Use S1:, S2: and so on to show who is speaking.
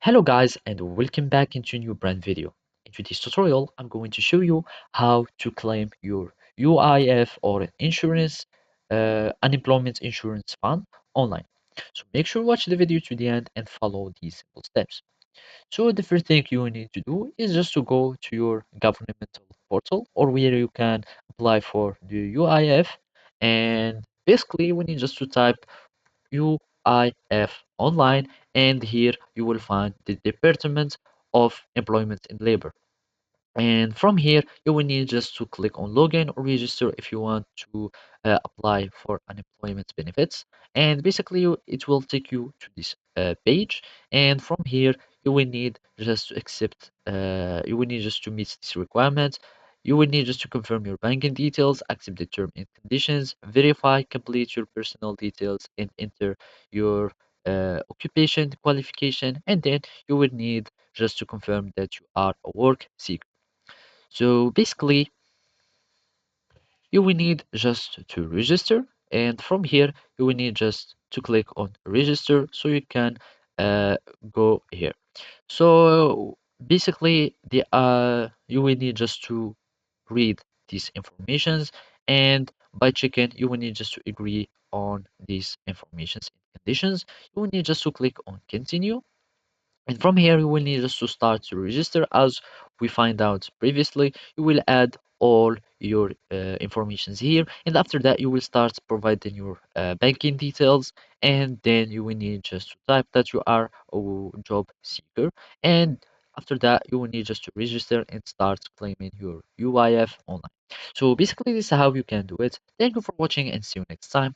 S1: Hello guys and welcome back into a new brand video. In today's tutorial, I'm going to show you how to claim your UIF or insurance, unemployment insurance fund online. So make sure to watch the video to the end and follow these simple steps. So the first thing you need to do is just to go to your governmental portal or where you can apply for the UIF, and basically we need just to type UIF Online, and here you will find the Department of Employment and Labor. And from here, you will need just to click on login or register if you want to apply for unemployment benefits. And basically, it will take you to this page. And from here, you will need just to accept, you will need just to meet these requirements. You will need just to confirm your banking details, accept the term and conditions, verify, complete your personal details, and enter your occupation, qualification, and then you will need just to confirm that you are a work seeker. So basically, you will need just to register, and from here, you will need just to click on register so you can uh, go here. So basically, you will need just to read these informations, and by checking, you will need just to agree on these informations and conditions. You will need just to click on continue, and from here, you will need just to start to register. As we find out previously, you will add all your informations here, and after that, you will start providing your banking details, and then you will need just to type that you are a job seeker, and after that, you will need just to register and start claiming your UIF online. So basically, this is how you can do it. Thank you for watching, and see you next time.